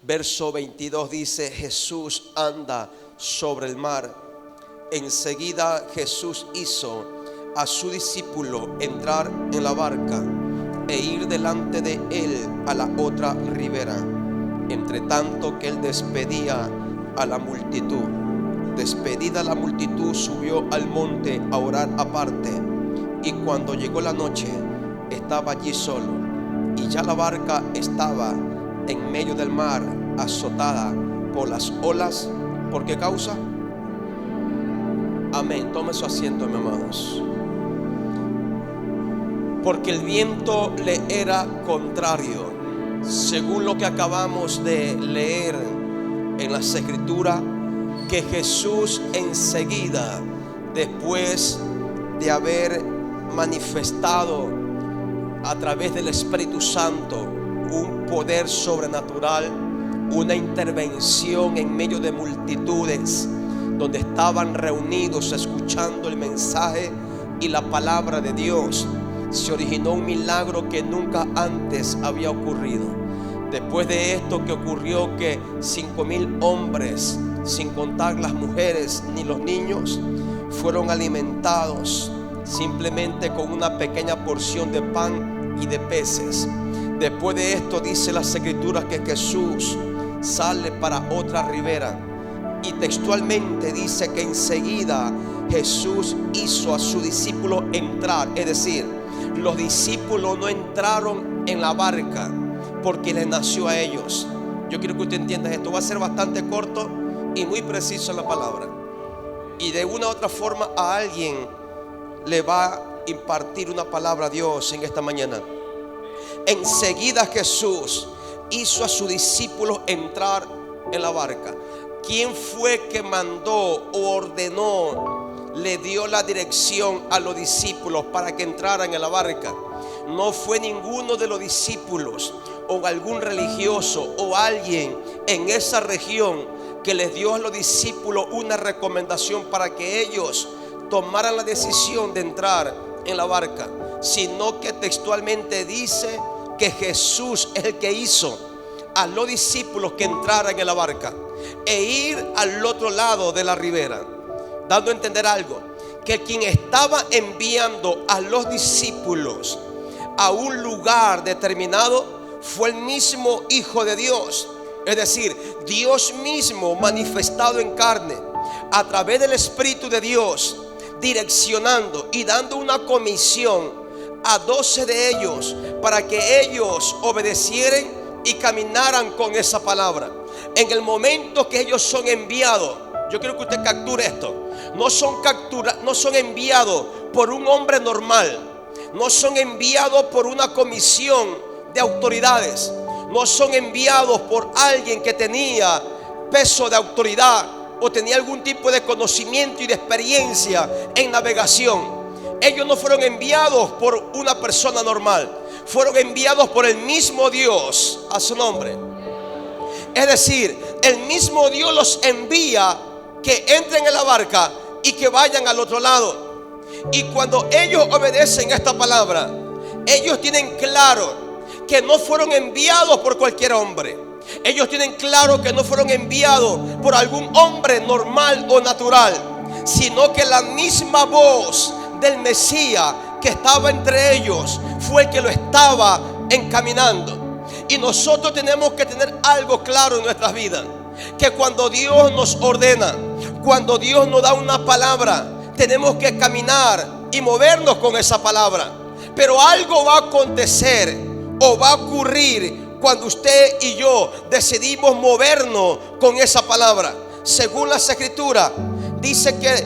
Verso 22 dice: Jesús anda sobre el mar. Enseguida Jesús hizo a su discípulo entrar en la barca e ir delante de él a la otra ribera, entre tanto que él despedía a la multitud. Despedida la multitud, subió al monte a orar aparte, y cuando llegó la noche estaba allí solo, y ya la barca estaba en medio del mar, azotada por las olas. ¿Por qué causa? Amén. Tome su asiento, mis amados. Porque el viento le era contrario, según lo que acabamos de leer en las Escrituras, que Jesús enseguida, después de haber manifestado a través del Espíritu Santo un poder sobrenatural, una intervención en medio de multitudes donde estaban reunidos escuchando el mensaje y la palabra de Dios, se originó un milagro que nunca antes había ocurrido. Después de esto que ocurrió, que 5,000 hombres, sin contar las mujeres ni los niños, fueron alimentados simplemente con una pequeña porción de pan y de peces. Después de esto, dice las Escrituras que Jesús sale para otra ribera, y textualmente dice que enseguida Jesús hizo a su discípulo entrar. Es decir, los discípulos no entraron en la barca porque les nació a ellos. Yo quiero que usted entienda esto. Va a ser bastante corto y muy preciso en la palabra, y de una u otra forma a alguien le va a impartir una palabra a Dios en esta mañana. Enseguida Jesús hizo a sus discípulos entrar en la barca. ¿Quién fue que mandó o ordenó, le dio la dirección a los discípulos para que entraran en la barca? No fue ninguno de los discípulos o algún religioso o alguien en esa región que les dio a los discípulos una recomendación para que ellos tomaran la decisión de entrar en la barca, sino que textualmente dice que Jesús es el que hizo a los discípulos que entraran en la barca e ir al otro lado de la ribera, dando a entender algo, que quien estaba enviando a los discípulos a un lugar determinado fue el mismo Hijo de Dios. Es decir, Dios mismo manifestado en carne, a través del Espíritu de Dios, direccionando y dando una comisión a 12 de ellos para que ellos obedecieran y caminaran con esa palabra. En el momento que ellos son enviados, yo quiero que usted capture esto, no son enviados por un hombre normal, no son enviados por una comisión de autoridades, no son enviados por alguien que tenía peso de autoridad o tenía algún tipo de conocimiento y de experiencia en navegación. Ellos no fueron enviados por una persona normal, fueron enviados por el mismo Dios, a su nombre. Es decir, el mismo Dios los envía que entren en la barca y que vayan al otro lado. Y cuando ellos obedecen esta palabra, ellos tienen claro que no fueron enviados por cualquier hombre. Ellos tienen claro que no fueron enviados por algún hombre normal o natural, sino que la misma voz del Mesías que estaba entre ellos fue el que lo estaba encaminando. Y nosotros tenemos que tener algo claro en nuestras vidas, que cuando Dios nos ordena, cuando Dios nos da una palabra, tenemos que caminar y movernos con esa palabra. Pero algo va a acontecer o va a ocurrir cuando usted y yo decidimos movernos con esa palabra. Según las Escrituras, dice que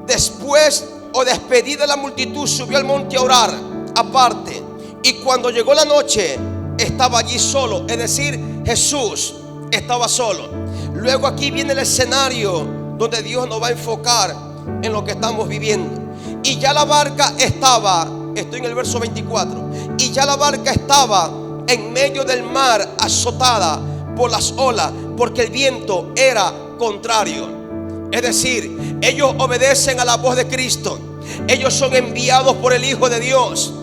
después o despedida de la multitud, subió al monte a orar aparte, y cuando llegó la noche estaba allí solo. Es decir, Jesús estaba solo. Luego aquí viene el escenario donde Dios nos va a enfocar en lo que estamos viviendo. Y ya la barca estaba, estoy en el verso 24, y ya la barca estaba en medio del mar, azotada por las olas, porque el viento era contrario. Es decir, ellos obedecen a la voz de Cristo, ellos son enviados por el Hijo de Dios.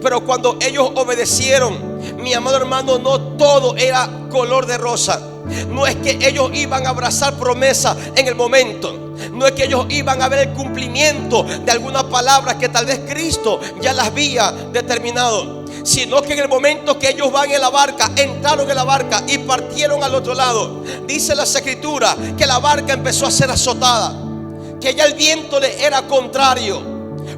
Pero cuando ellos obedecieron, Mi amado hermano, no todo era color de rosa. No es que ellos iban a abrazar promesa en el momento. No es que ellos iban a ver el cumplimiento de alguna palabra que tal vez Cristo ya las había determinado, sino que en el momento que ellos van en la barca, entraron en la barca y partieron al otro lado. Dice las escrituras que la barca empezó a ser azotada, que ya el viento le era contrario.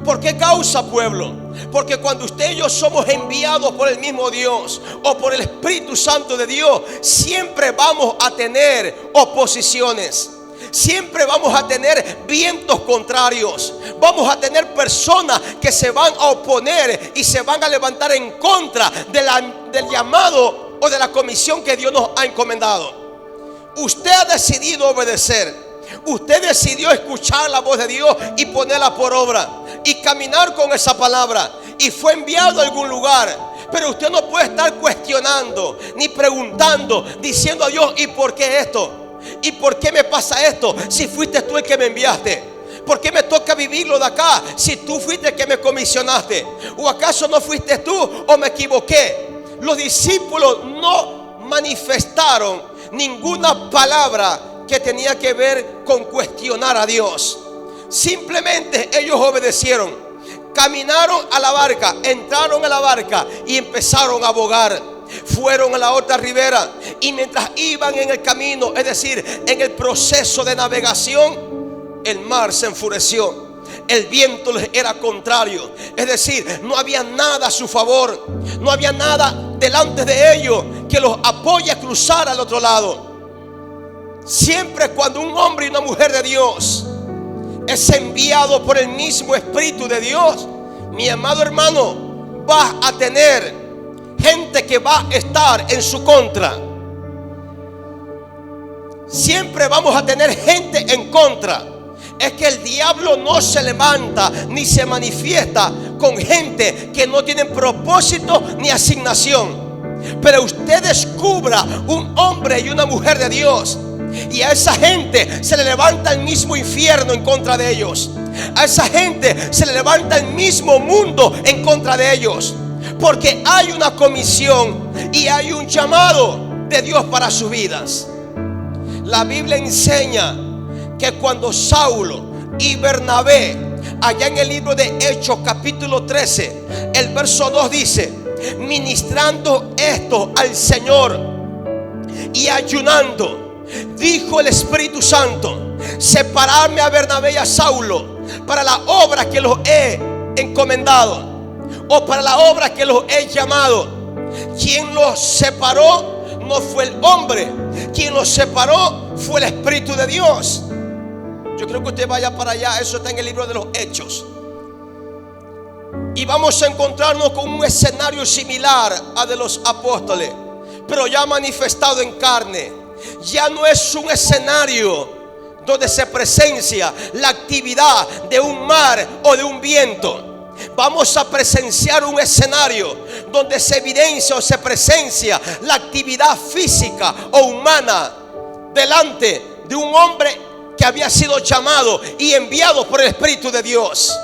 ¿Por qué causa, pueblo? Porque cuando usted y yo somos enviados por el mismo Dios o por el Espíritu Santo de Dios, siempre vamos a tener oposiciones. Siempre vamos a tener vientos contrarios. Vamos a tener personas que se van a oponer y se van a levantar en contra del llamado o de la comisión que Dios nos ha encomendado. Usted ha decidido obedecer. Usted decidió escuchar la voz de Dios y ponerla por obra y caminar con esa palabra, y fue enviado a algún lugar. Pero usted no puede estar cuestionando ni preguntando, diciendo a Dios: ¿y por qué esto? ¿Y por qué me pasa esto? Si fuiste tú el que me enviaste. ¿Por qué me toca vivirlo de acá si tú fuiste el que me comisionaste? ¿O acaso no fuiste tú o me equivoqué? Los discípulos no manifestaron ninguna palabra que tenía que ver con cuestionar a Dios. Simplemente ellos obedecieron, caminaron a la barca, entraron a la barca y empezaron a bogar. Fueron a la otra ribera, y mientras iban en el camino, es decir, en el proceso de navegación, el mar se enfureció. El viento les era contrario, es decir, no había nada a su favor, no había nada delante de ellos que los apoye a cruzar al otro lado. Siempre cuando un hombre y una mujer de Dios es enviado por el mismo Espíritu de Dios, mi amado hermano, vas a tener gente que va a estar en su contra. Siempre vamos a tener gente en contra. Es que el diablo no se levanta ni se manifiesta con gente que no tienen propósito ni asignación. Pero usted descubra un hombre y una mujer de Dios, y a esa gente se le levanta el mismo infierno en contra de ellos. A esa gente se le levanta el mismo mundo en contra de ellos. Porque hay una comisión y hay un llamado de Dios para sus vidas. La Biblia enseña que cuando Saulo y Bernabé, allá en el libro de Hechos capítulo 13, el verso 2 dice: ministrando esto al Señor y ayunando, dijo el Espíritu Santo: separarme a Bernabé y a Saulo para la obra que los he encomendado, o para la obra que los he llamado. Quien los separó no fue el hombre, quien los separó fue el Espíritu de Dios. Yo creo que usted vaya para allá, eso está en el libro de los Hechos, y vamos a encontrarnos con un escenario similar a de los apóstoles, pero ya manifestado en carne. Ya no es un escenario donde se presencia la actividad de un mar o de un viento. Vamos a presenciar un escenario donde se evidencia o se presencia la actividad física o humana delante de un hombre que había sido llamado y enviado por el Espíritu de Dios.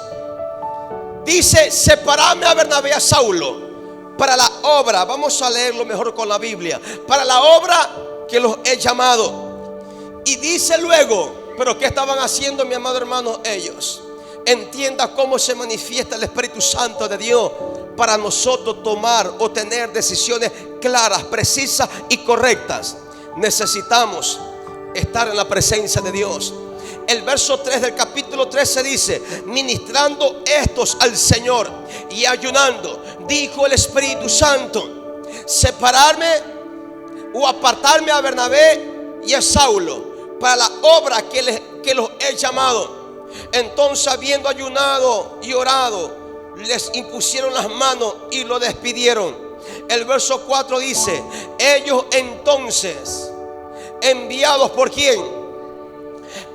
Dice: separarme a Bernabé y a Saulo para la obra. Vamos a leerlo mejor con la Biblia. Para la obra que los he llamado. Y dice luego: pero ¿qué estaban haciendo, mi amado hermano? Ellos. Entienda cómo se manifiesta el Espíritu Santo de Dios para nosotros tomar o tener decisiones claras, precisas y correctas. Necesitamos estar en la presencia de Dios. El verso 3 del capítulo 13 dice: ministrando estos al Señor y ayunando, dijo el Espíritu Santo: separarme o apartarme a Bernabé y a Saulo para la obra que los he llamado. Entonces, habiendo ayunado y orado, les impusieron las manos y lo despidieron. El verso 4 dice: ellos entonces, enviados ¿por quién?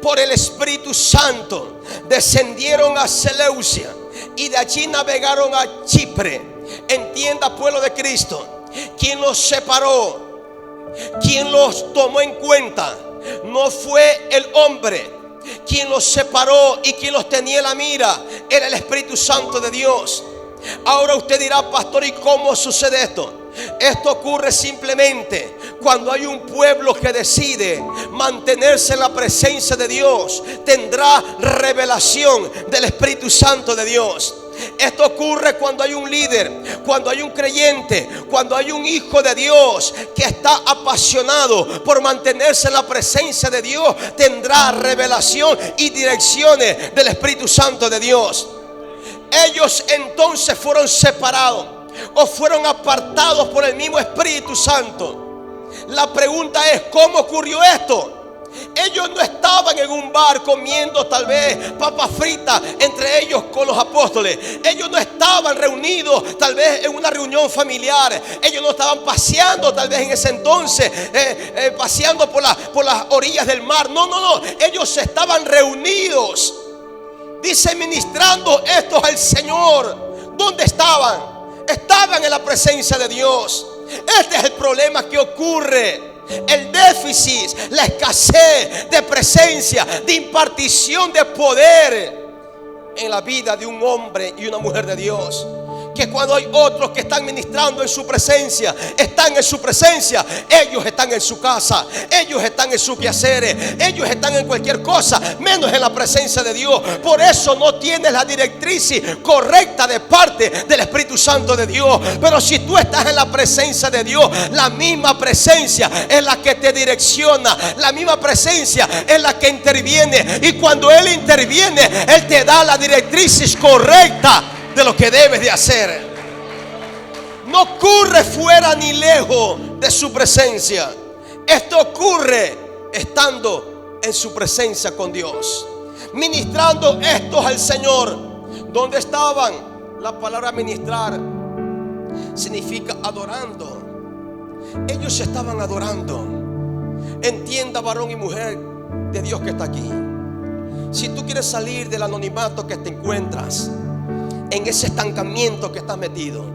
Por el Espíritu Santo, descendieron a Seleucia y de allí navegaron a Chipre. Entienda, pueblo de Cristo, quien los separó, quien los tomó en cuenta, no fue el hombre. Quien los separó y quien los tenía en la mira era el Espíritu Santo de Dios. Ahora usted dirá: pastor, ¿y cómo sucede esto? Esto ocurre simplemente cuando hay un pueblo que decide mantenerse en la presencia de Dios. Tendrá revelación del Espíritu Santo de Dios. Esto ocurre cuando hay un líder, cuando hay un creyente, cuando hay un hijo de Dios que está apasionado por mantenerse en la presencia de Dios. Tendrá revelación y direcciones del Espíritu Santo de Dios. Ellos entonces fueron separados o fueron apartados por el mismo Espíritu Santo. La pregunta es, ¿cómo ocurrió esto? Ellos no estaban en un bar comiendo tal vez papas fritas entre ellos con los apóstoles. Ellos no estaban reunidos tal vez en una reunión familiar. Ellos no estaban paseando tal vez en ese entonces, paseando por las orillas del mar. No. Ellos estaban reunidos, dice, ministrando estos al Señor. ¿Dónde estaban? Estaban en la presencia de Dios. Este es el problema que ocurre. El déficit, la escasez de presencia, de impartición de poder en la vida de un hombre y una mujer de Dios. Que cuando hay otros que están ministrando en su presencia, están en su presencia, ellos están en su casa, ellos están en sus quehaceres, ellos están en cualquier cosa menos en la presencia de Dios. Por eso no tienes la directriz correcta de parte del Espíritu Santo de Dios. Pero si tú estás en la presencia de Dios, la misma presencia es la que te direcciona, la misma presencia es la que interviene. Y cuando Él interviene, Él te da la directriz correcta de lo que debes de hacer. No ocurre fuera ni lejos de su presencia. Esto ocurre estando en su presencia con Dios, ministrando estos al Señor. ¿Dónde estaban? La palabra ministrar significa adorando. Ellos estaban adorando. Entienda, varón y mujer de Dios que está aquí. Si tú quieres salir del anonimato que te encuentras, en ese estancamiento que estás metido,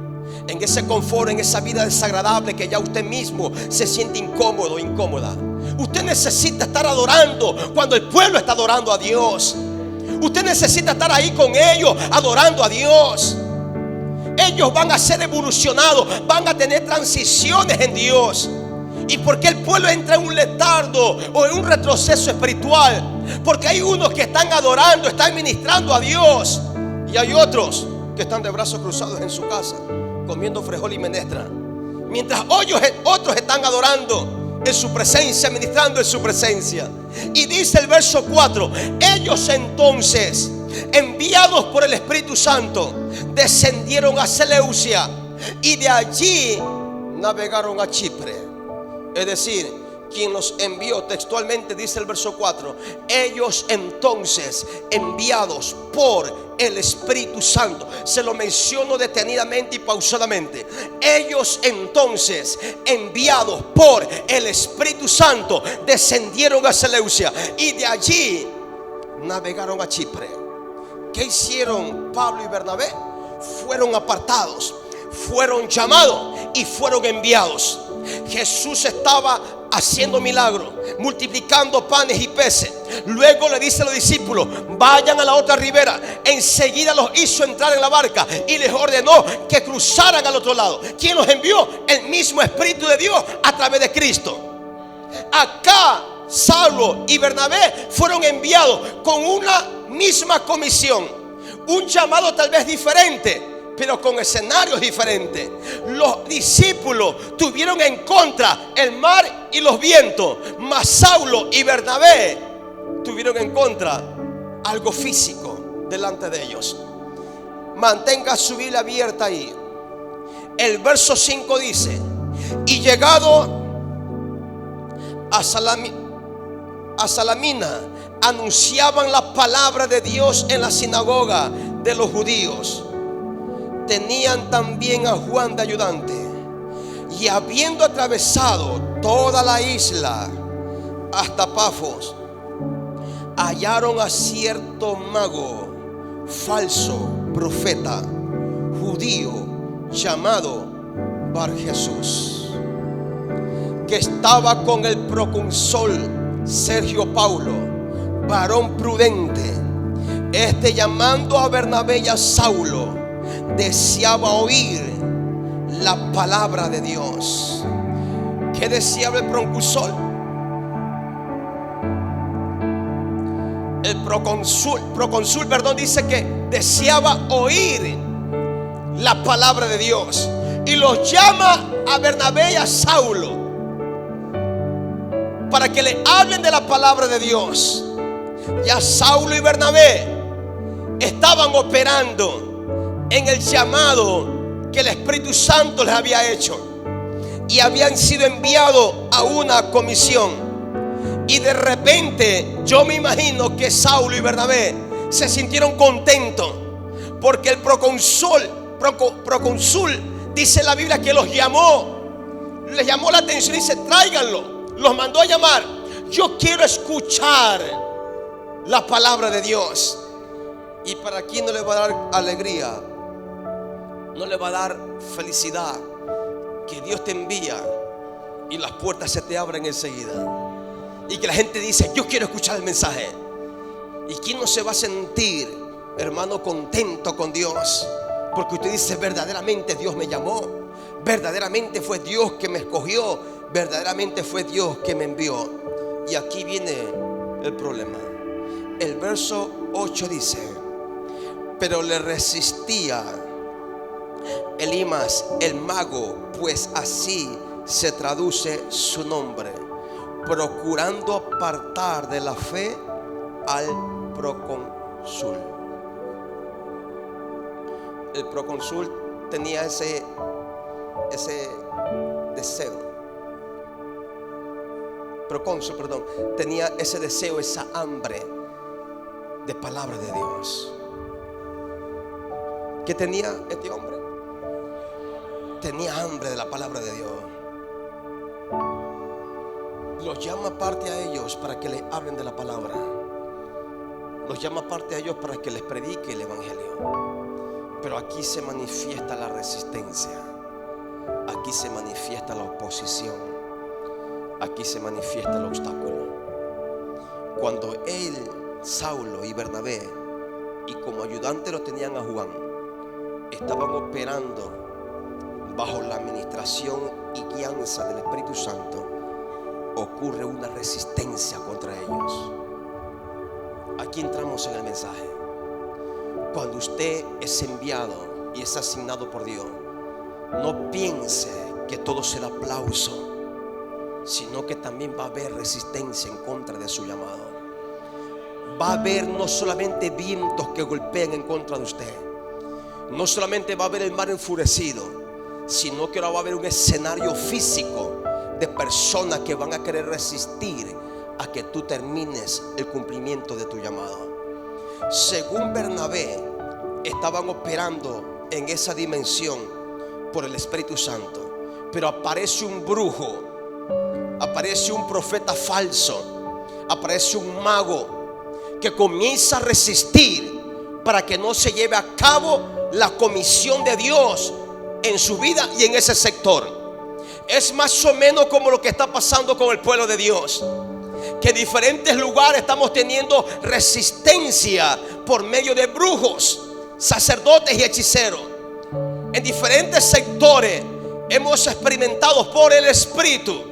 en ese confort, en esa vida desagradable que ya usted mismo se siente incómodo, incómoda, usted necesita estar adorando cuando el pueblo está adorando a Dios. Usted necesita estar ahí con ellos adorando a Dios. Ellos van a ser evolucionados, van a tener transiciones en Dios. ¿Y por qué el pueblo entra en un letargo o en un retroceso espiritual? Porque hay unos que están adorando, están ministrando a Dios, y hay otros que están de brazos cruzados en su casa comiendo frijol y menestra, mientras otros están adorando en su presencia, ministrando en su presencia. Y dice el verso 4: ellos entonces, enviados por el Espíritu Santo, descendieron a Seleucia y de allí navegaron a Chipre. Es decir, quien los envió, textualmente dice el verso 4, ellos entonces, enviados por el Espíritu Santo. Se lo menciono detenidamente y pausadamente. Ellos entonces, enviados por el Espíritu Santo, descendieron a Seleucia y de allí navegaron a Chipre. ¿Qué hicieron Pablo y Bernabé? Fueron apartados, fueron llamados y fueron enviados. Jesús estaba haciendo milagros, multiplicando panes y peces. Luego le dice a los discípulos: vayan a la otra ribera. Enseguida los hizo entrar en la barca y les ordenó que cruzaran al otro lado. ¿Quién los envió? El mismo Espíritu de Dios a través de Cristo. Acá Saulo y Bernabé fueron enviados con una misma comisión, un llamado tal vez diferente, pero con escenarios diferentes. Los discípulos tuvieron en contra el mar y los vientos, mas Saulo y Bernabé tuvieron en contra algo físico delante de ellos. Mantenga su Biblia abierta ahí. El verso 5 dice: y llegado a Salamina, anunciaban la palabra de Dios en la sinagoga de los judíos. Tenían también a Juan de ayudante. Y habiendo atravesado toda la isla hasta Pafos, hallaron a cierto mago, falso profeta, judío, llamado Bar Jesús, que estaba con el procónsul Sergio Paulo, varón prudente. Este, llamando a Bernabé y a Saulo, deseaba oír la palabra de Dios. ¿Qué decía el proconsul? El procónsul, dice que deseaba oír la palabra de Dios y los llama a Bernabé y a Saulo para que le hablen de la palabra de Dios. Ya Saulo y Bernabé estaban operando en el llamado que el Espíritu Santo les había hecho y habían sido enviados a una comisión. Y de repente yo me imagino que Saulo y Bernabé se sintieron contentos porque el procónsul, dice la Biblia que los llamó, les llamó la atención y dice: tráiganlo. Los mandó a llamar. Yo quiero escuchar la palabra de Dios. Y para quien no le va a dar alegría, no le va a dar felicidad, que Dios te envía y las puertas se te abren enseguida. Y que la gente dice: yo quiero escuchar el mensaje. ¿Y quién no se va a sentir, hermano, contento con Dios? Porque usted dice: verdaderamente Dios me llamó, verdaderamente fue Dios que me escogió, verdaderamente fue Dios que me envió. Y aquí viene el problema. El verso 8 dice: pero le resistía Elimas el mago, pues así se traduce su nombre, procurando apartar de la fe al procónsul. El procónsul tenía ese deseo. Procónsul, perdón, tenía ese deseo, esa hambre de palabra de Dios. ¿Qué tenía este hombre? Tenía hambre de la palabra de Dios. Los llama aparte a ellos para que les hablen de la palabra. Los llama aparte a ellos para que les predique el evangelio. Pero aquí se manifiesta la resistencia. Aquí se manifiesta la oposición. Aquí se manifiesta el obstáculo. Cuando él, Saulo y Bernabé, y como ayudante lo tenían a Juan, estaban operando bajo la administración y guianza del Espíritu Santo, ocurre una resistencia contra ellos. Aquí entramos en el mensaje. Cuando usted es enviado y es asignado por Dios, no piense que todo será aplauso, sino que también va a haber resistencia en contra de su llamado. Va a haber no solamente vientos que golpeen en contra de usted, no solamente va a haber el mar enfurecido, sino que ahora va a haber un escenario físico de personas que van a querer resistir a que tú termines el cumplimiento de tu llamado. Según Bernabé, estaban operando en esa dimensión por el Espíritu Santo, pero aparece un brujo, aparece un profeta falso, aparece un mago que comienza a resistir para que no se lleve a cabo la comisión de Dios en su vida y en ese sector. Es más o menos como lo que está pasando con el pueblo de Dios, que en diferentes lugares estamos teniendo resistencia por medio de brujos, sacerdotes y hechiceros. En diferentes sectores hemos experimentado por el Espíritu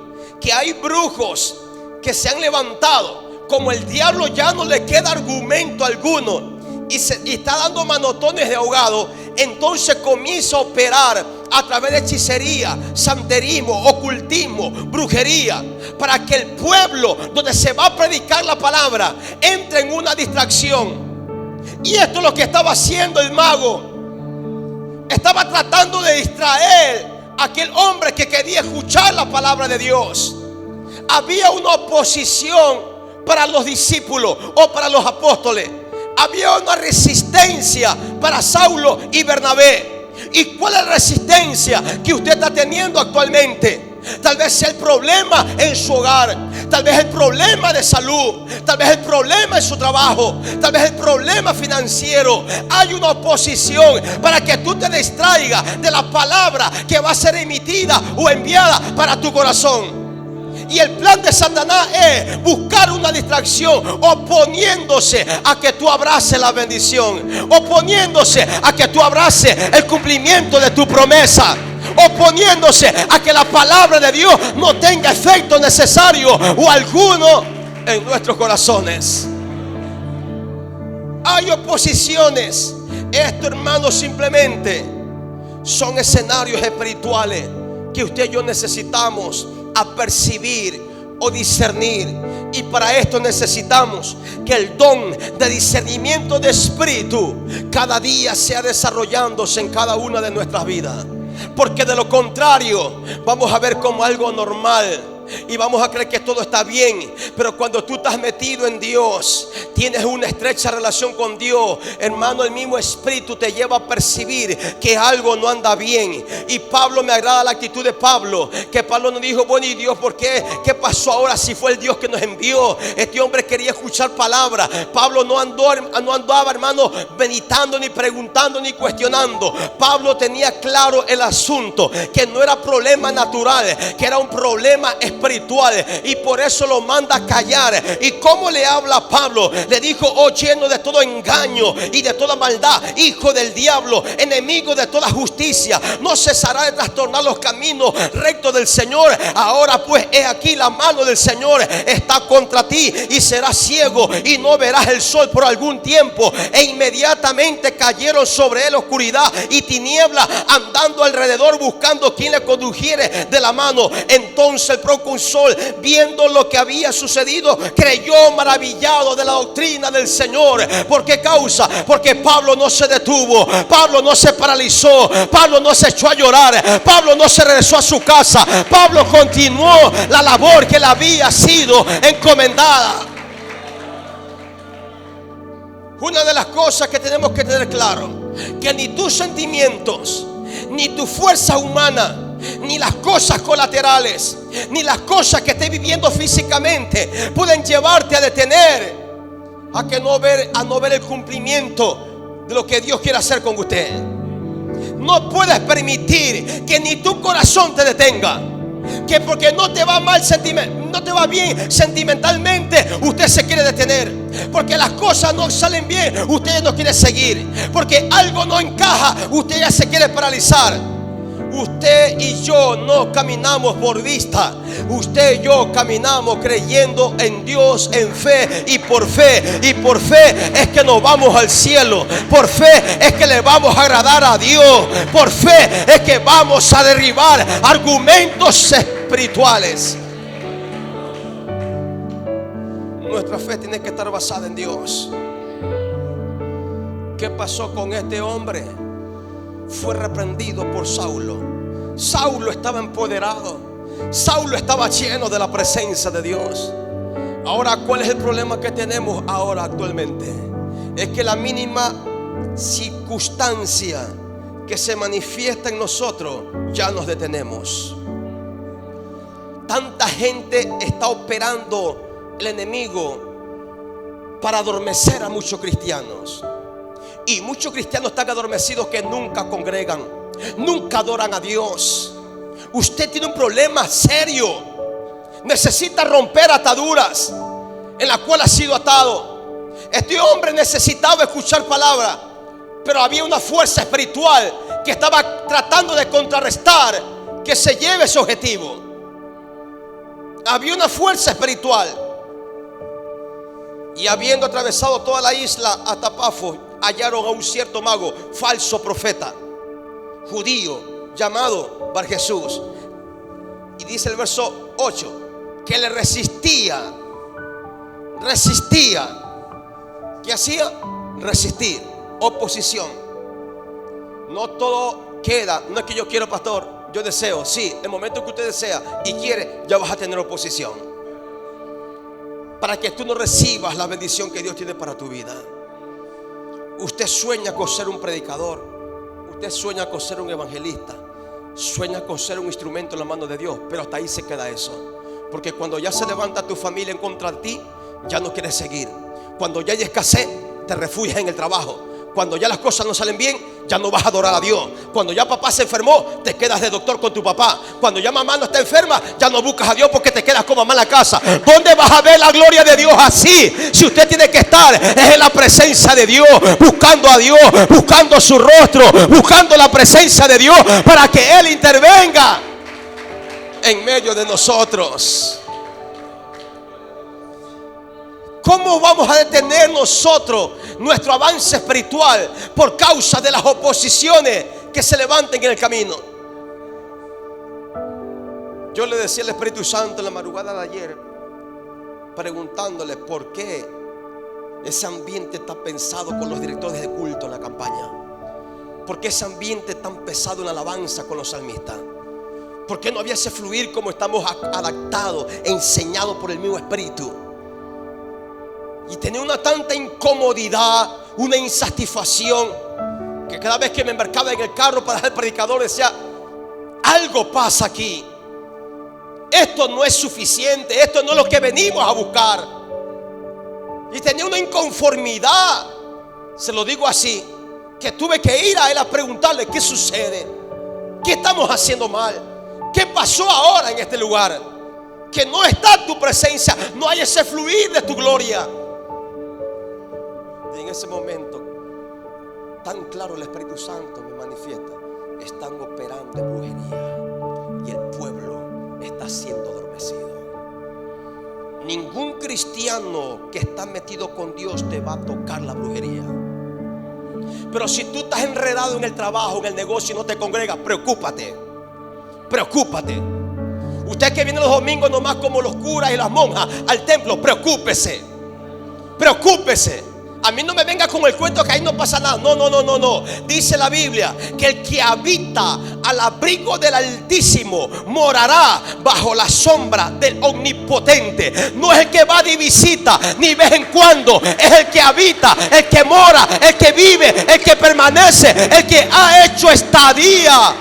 que hay brujos que se han levantado. Como el diablo ya no le queda argumento alguno y está dando manotones de ahogado, entonces comienza a operar a través de hechicería, santerismo, ocultismo, brujería, para que el pueblo donde se va a predicar la palabra entre en una distracción. Y esto es lo que estaba haciendo el mago. Estaba tratando de distraer a aquel hombre que quería escuchar la palabra de Dios. Había una oposición para los discípulos o para los apóstoles. Había una resistencia para Saulo y Bernabé. ¿Y cuál es la resistencia que usted está teniendo actualmente? Tal vez sea el problema en su hogar, tal vez el problema de salud, tal vez el problema en su trabajo, tal vez el problema financiero. Hay una oposición para que tú te distraigas de la palabra que va a ser emitida o enviada para tu corazón. Y el plan de Satanás es buscar una distracción, oponiéndose a que tú abraces la bendición, oponiéndose a que tú abraces el cumplimiento de tu promesa, oponiéndose a que la palabra de Dios no tenga efecto necesario o alguno en nuestros corazones. Hay oposiciones. Esto, hermanos, simplemente son escenarios espirituales que usted y yo necesitamos apercibir o discernir. Y para esto necesitamos que el don de discernimiento de espíritu cada día sea desarrollándose en cada una de nuestras vidas. Porque de lo contrario vamos a ver como algo normal y vamos a creer que todo está bien. Pero cuando tú estás metido en Dios, tienes una estrecha relación con Dios, hermano, el mismo espíritu te lleva a percibir que algo no anda bien. Y Pablo, me agrada la actitud de Pablo, que Pablo no dijo: bueno, ¿y Dios por qué? ¿Qué pasó ahora si fue el Dios que nos envió? Este hombre quería escuchar palabra. Pablo no andaba, hermano, meditando, ni preguntando, ni cuestionando. Pablo tenía claro el asunto, que no era problema natural, que era un problema espiritual. Y por eso lo manda a callar. ¿Y cómo le habla a Pablo? Le dijo: oh, lleno de todo engaño y de toda maldad, hijo del diablo, enemigo de toda justicia, no cesará de trastornar los caminos rectos del Señor. Ahora pues, he aquí, la mano del Señor está contra ti, y serás ciego y no verás el sol por algún tiempo. E inmediatamente cayeron sobre él oscuridad y tiniebla, andando alrededor buscando quien le condujere de la mano. Entonces el proconsol, viendo lo que había sucedido, creyó maravillado de la doctrina del Señor. ¿Por qué causa? Porque Pablo no se detuvo, Pablo no se paralizó, Pablo no se echó a llorar, Pablo no se regresó a su casa. Pablo continuó la labor que le había sido encomendada. Una de las cosas que tenemos que tener claro, que ni tus sentimientos, ni tu fuerza humana, ni las cosas colaterales, ni las cosas que estés viviendo físicamente pueden llevarte a detener a no ver el cumplimiento de lo que Dios quiere hacer con usted. No puedes permitir que ni tu corazón te detenga, que porque no te va mal no te va bien sentimentalmente, usted se quiere detener. Porque las cosas no salen bien, usted no quiere seguir. Porque algo no encaja, usted ya se quiere paralizar. Usted y yo no caminamos por vista. Usted y yo caminamos creyendo en Dios, en fe y por fe. Y por fe es que nos vamos al cielo. Por fe es que le vamos a agradar a Dios. Por fe es que vamos a derribar argumentos espirituales. Nuestra fe tiene que estar basada en Dios. ¿Qué pasó con este hombre? Fue reprendido por Saulo. Saulo estaba empoderado. Saulo estaba lleno de la presencia de Dios. Ahora, ¿cuál es el problema que tenemos ahora actualmente? Es que la mínima circunstancia que se manifiesta en nosotros, ya nos detenemos. Tanta gente está operando el enemigo para adormecer a muchos cristianos. Y muchos cristianos están adormecidos que nunca congregan, nunca adoran a Dios. Usted tiene un problema serio. Necesita romper ataduras en las cuales ha sido atado. Este hombre necesitaba escuchar palabra, pero había una fuerza espiritual que estaba tratando de contrarrestar que se lleve ese objetivo. Había una fuerza espiritual. Y habiendo atravesado toda la isla hasta Pafos, hallaron a un cierto mago, falso profeta, judío, llamado Bar Jesús. Y dice el verso 8, que le resistía. ¿Qué hacía? Resistir, oposición. No todo queda. No es que yo quiero, pastor, yo deseo. Sí, el momento que usted desea y quiere, ya vas a tener oposición, para que tú no recibas la bendición que Dios tiene para tu vida. Usted sueña con ser un predicador, usted sueña con ser un evangelista, sueña con ser un instrumento en la mano de Dios, pero hasta ahí se queda eso. Porque cuando ya se levanta tu familia en contra de ti, ya no quieres seguir. Cuando ya hay escasez, te refugias en el trabajo. Cuando ya las cosas no salen bien, ya no vas a adorar a Dios. Cuando ya papá se enfermó, te quedas de doctor con tu papá. Cuando ya mamá no está enferma, ya no buscas a Dios porque te quedas con mamá en la casa. ¿Dónde vas a ver la gloria de Dios así? Si usted tiene que estar es en la presencia de Dios, buscando a Dios, buscando su rostro, buscando la presencia de Dios para que Él intervenga en medio de nosotros. ¿Cómo vamos a detener nosotros nuestro avance espiritual por causa de las oposiciones que se levanten en el camino? Yo le decía al Espíritu Santo en la madrugada de ayer, preguntándole por qué ese ambiente está pensado con los directores de culto en la campaña. ¿Por qué ese ambiente tan pesado en la alabanza con los salmistas? ¿Por qué no había ese fluir como estamos adaptados, enseñados por el mismo Espíritu? Y tenía una tanta incomodidad, una insatisfacción, que cada vez que me embarcaba en el carro para el predicador decía: algo pasa aquí. Esto no es suficiente, esto no es lo que venimos a buscar. Y tenía una inconformidad, se lo digo así, que tuve que ir a él a preguntarle: ¿qué sucede? ¿Qué estamos haciendo mal? ¿Qué pasó ahora en este lugar? Que no está tu presencia, no hay ese fluir de tu gloria. Y en ese momento, tan claro el Espíritu Santo me manifiesta: están operando en brujería y el pueblo está siendo adormecido. Ningún cristiano que está metido con Dios te va a tocar la brujería. Pero si tú estás enredado en el trabajo, en el negocio y no te congregas, preocúpate. Preocúpate. Usted que viene los domingos nomás como los curas y las monjas al templo, preocúpese. Preocúpese. A mí no me venga con el cuento que ahí no pasa nada. No. Dice la Biblia que el que habita al abrigo del Altísimo morará bajo la sombra del Omnipotente. No es el que va de visita ni vez en cuando, es el que habita, el que mora, el que vive, el que permanece, el que ha hecho estadía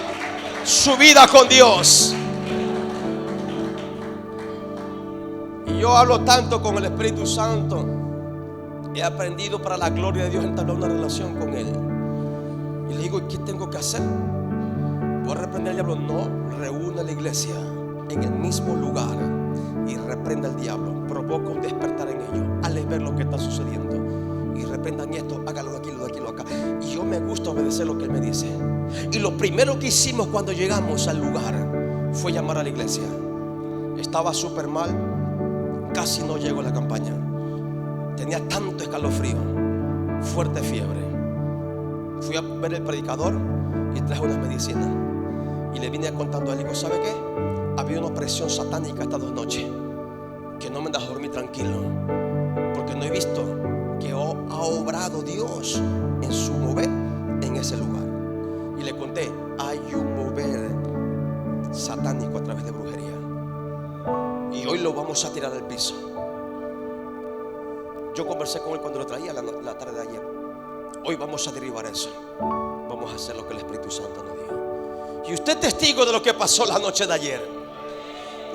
su vida con Dios. Y yo hablo tanto con el Espíritu Santo. He aprendido para la gloria de Dios entablar una relación con Él. Y le digo: ¿qué tengo que hacer? Voy a reprender al diablo. No, reúne a la iglesia en el mismo lugar y reprenda al diablo. Provoca un despertar en ellos. Hazles ver lo que está sucediendo y reprendan esto, hágalo de aquí, lo de aquí, lo de acá. Y yo me gusta obedecer lo que Él me dice. Y lo primero que hicimos cuando llegamos al lugar fue llamar a la iglesia. Estaba súper mal, casi no llego a la campaña. Tenía tanto escalofrío, fuerte fiebre. Fui a ver el predicador y traje unas medicinas. Y le vine contando a él. Digo: ¿sabe qué? Había una opresión satánica estas 2 noches que no me deja dormir tranquilo, porque no he visto que ha obrado Dios en su mover en ese lugar. Y le conté: hay un mover satánico a través de brujería, y hoy lo vamos a tirar al piso. Yo conversé con él cuando lo traía la tarde de ayer. Hoy vamos a derribar eso. Vamos a hacer lo que el Espíritu Santo nos dijo. Y usted es testigo de lo que pasó la noche de ayer.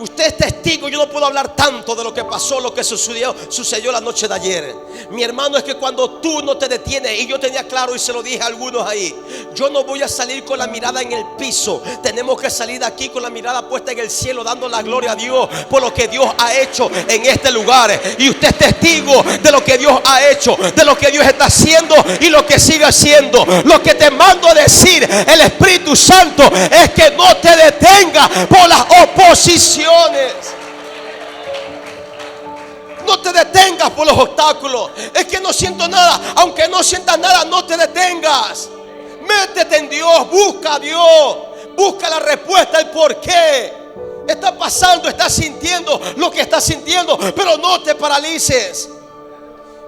Usted es testigo. Yo no puedo hablar tanto de lo que pasó, lo que sucedió la noche de ayer. Mi hermano, es que cuando tú no te detienes, y yo tenía claro y se lo dije a algunos ahí, yo no voy a salir con la mirada en el piso. Tenemos que salir de aquí con la mirada puesta en el cielo, dando la gloria a Dios por lo que Dios ha hecho en este lugar. Y usted es testigo de lo que Dios ha hecho, de lo que Dios está haciendo y lo que sigue haciendo. Lo que te mando a decir, el Espíritu Santo, es que no te detengas por las oposiciones. No te detengas por los obstáculos. Es que no siento nada. Aunque no sientas nada, no te detengas. Métete en Dios, busca a Dios, busca la respuesta, el por qué está pasando, estás sintiendo lo que estás sintiendo, pero no te paralices.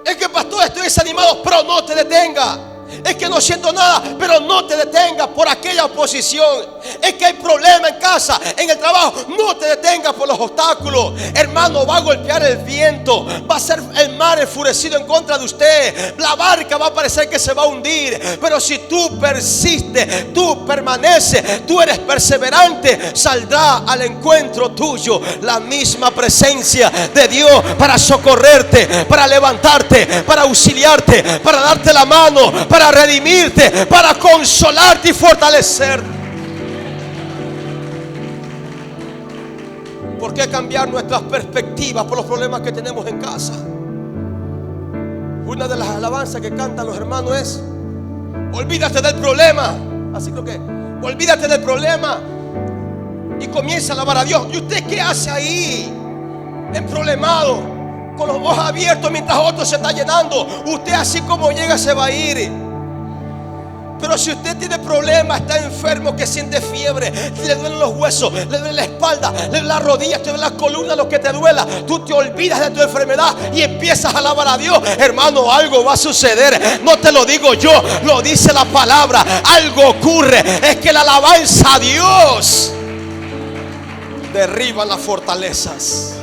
Es que, pastor, estoy desanimado, pero no te detengas. Es que no siento nada, pero no te detengas por aquella oposición. Es que hay problema en casa, en el trabajo, no te detengas por los obstáculos. Hermano, va a golpear el viento, va a ser el mar enfurecido en contra de usted, la barca va a parecer que se va a hundir, pero si tú persistes, tú permaneces, tú eres perseverante, saldrá al encuentro tuyo la misma presencia de Dios para socorrerte, para levantarte, para auxiliarte, para darte la mano, para para redimirte, para consolarte y fortalecerte. ¿Por qué cambiar nuestras perspectivas por los problemas que tenemos en casa? Una de las alabanzas que cantan los hermanos es: olvídate del problema. Así creo que, olvídate del problema y comienza a alabar a Dios. ¿Y usted qué hace ahí? Emproblemado, con los ojos abiertos mientras otro se está llenando. Usted así como llega se va a ir. Pero si usted tiene problemas, está enfermo, que siente fiebre, le duelen los huesos, le duele la espalda, le duele las rodillas, te duele la columna, lo que te duela, tú te olvidas de tu enfermedad y empiezas a alabar a Dios. Hermano, algo va a suceder. No te lo digo yo, lo dice la palabra. Algo ocurre. Es que la alabanza a Dios derriba las fortalezas.